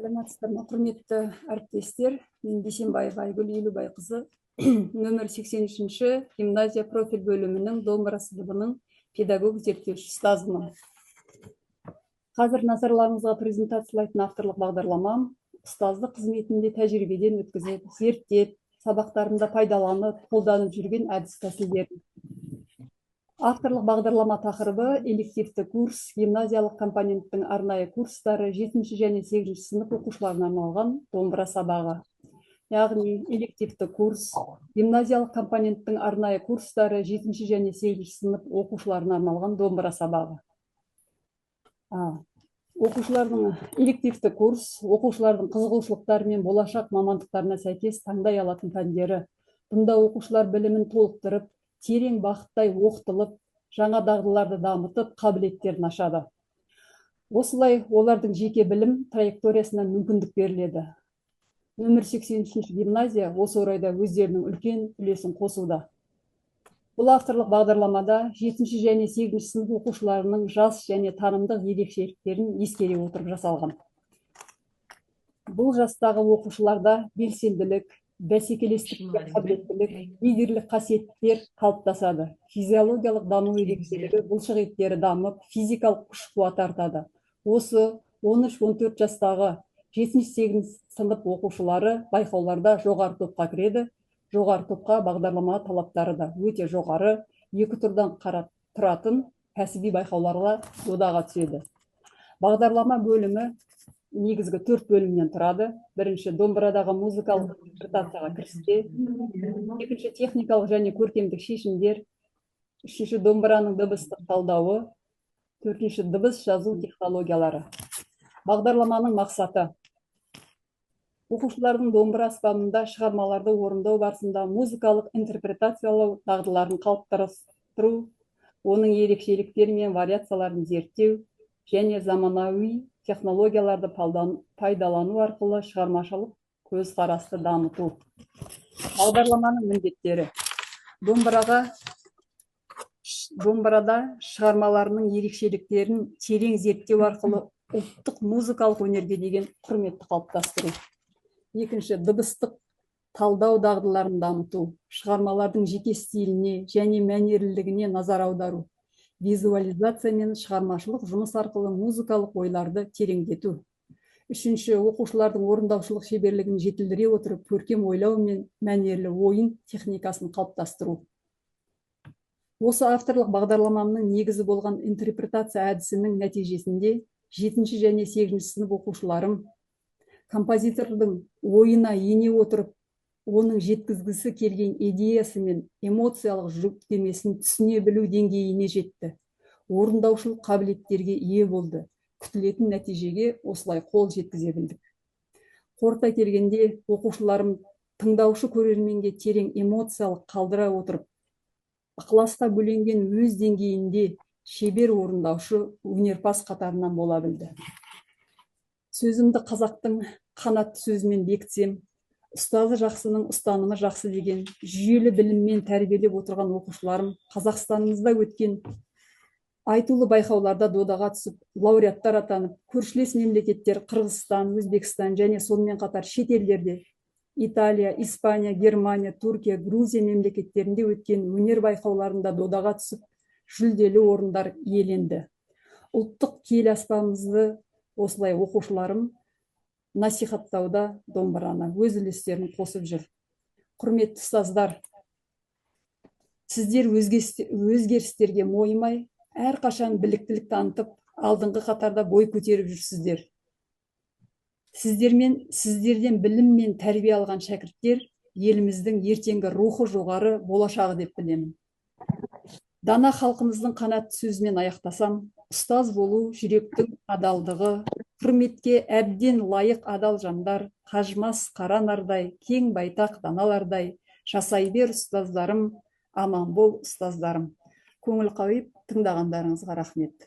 Саламатсыздар ма, құрметті әріптестер? Мен Бейсенбаева Айгүл Елубайқызы, нөмір 83-ші гимназия профиль бөлімінің домбыра сыныбының педагог зерттеуші ұстазымын. Қазір назарларыңызға презентациялайтын авторлық бағдарламам ұстаздық қызметінде тәжірибеден өткізіп, зерттеп, сабақтарында пайдаланып, қолданып жүрген әдіс тәсілдерін. Авторлық бағдарлама тақырыбы элективті курс, гимназиялық компоненттің арнайы курстары 7-ші және 8-ші сынып оқушыларына арналған домбыра сабағы. Яғни элективті курс, гимназиялық компоненттің арнайы курстары 7-ші және 8-ші сынып оқушыларына арналған домбыра сабағы. Оқушылардың элективті курс, оқушылардың қызығушылықтары мен болашақ мамандықтарына сәйкес таңдай алатын пәндері. Бұнда оқушылар білімін толықтырып, терең бақыттай оқытылып, жаңа дағдыларды дамытып, қабілеттерін ашады. Осылай олардың жеке білім траекториясына мүмкіндік беріледі. Нөмір 83-ші гимназия осы орайда өздерінің үлкен үлесін қосуда. Бұл авторлық бағдарламада 7-ші және 8-ші сынып оқушыларының жас және танымдық ерекшеліктерін ескере отырып жасалған. Бұл жастағы оқушыларда белсенділік, бәсекелестікке қабілеттілік, лидерлік қасиеттер қалыптасады. Физиологиялық даму ерекшелігі, бұлшық еттері дамып, физикалық күш-қуат артады. Осы 13-14 жастағы 7-8 сынып оқушылары байқауларда жоғары топқа кіреді. Жоғары топқа бағдарлама талаптары да өте жоғары, 2 турдан тұратын кәсіби байқауларға додаға түседі. Бағдарлама бөлімі негізгі 4 бөлімнен тұрады. Бірінші домбырадағы музыкалық интерпретацияға кірісте, екінші техникалық және көркемдік шешімдер, үшінші домбыраның дыбыстық талдауы, төртінші дыбыс жазу технологиялары. Бағдарламаның мақсаты: оқушылардың домбыра аспабында шығармаларды орындау барысында музыкалық интерпретациялау дағдыларын қалыптастыру, оның ерекшеліктері мен вариацияларын зерттеу және заманауи технологияларды пайдалану арқылы шығармашылық көзқарасты дамыту. Бағдарламаның міндеттері: домбырада шығармаларының ерекшеліктерін терең зерттеу арқылы ұлттық музыкалық өнерге деген құрметті қалыптастыру. Екінші, дыбыстық талдау дағдыларын дамыту, шығармалардың жеке стиліне және мәнерлілігіне назар аудару. Визуализация мен шығармашылық жұмыс арқылы музыкалық ойларды тереңдету. Үшінші, оқушылардың орындаушылық шеберлігін жетілдіре отырып, көркем ойлау мен мәнерлі ойын техникасын қалыптастыру. Осы авторлық бағдарламамның негізі болған интерпретация әдісінің нәтижесінде 7-ші және 8-ші сынып оқушыларым композитордың ойына ене отырып, оның жеткізгісі келген идеясы мен эмоциялық жүктемесін түсіне білу деңгейіне жетті. Орындаушылық қабілеттерге ие болды. Күтілетін нәтижеге осылай қол жеткізе білдік. Қорыта келгенде, оқушыларым тыңдаушы көрерменге терең эмоциялық қалдыра отырып, ықыласқа бөленген өз деңгейінде шебер орындаушы өнерпаз қатарынан бола білді. Сөзімді қазақтың қанатты сөзімен бекітсем, ұстазы жақсының ұстанымы жақсы деген жүйелі біліммен тәрбиелеп отырған оқушыларым Қазақстанымызда өткен айтулы байқауларда додаға түсіп, лауреаттар атанып, көршілес мемлекеттер Қырғызстан, Өзбекстан және сонымен қатар шет елдерде Италия, Испания, Германия, Түркия, Грузия мемлекеттерінде өткен өнер байқауларында додаға түсіп, жүлделі орындар иеленді. Ұлттық киелі аспабымызды осылай оқушыларым насихаттауда домбыраны өз үлестерін қосып жүр. Құрметті ұстаздар, сіздер өзгерістерге мойымай, әрқашан біліктілік танытып, алдыңғы қатарда бой көтеріп жүрсіздер. Сіздерден білім мен тәрбие алған шәкірттер еліміздің ертеңгі рухы жоғары болашағы деп білемін. Дана халқымыздың қанатты сөзімен аяқтасам, ұстаз болу жүректің адалдығы, құрметке әбден лайық адал жандар, қажымас қара нардай, кең байтақ даналардай, жасай бер ұстаздарым, аман бол ұстаздарым. Көңіл қойып тыңдағандарыңызға рахмет.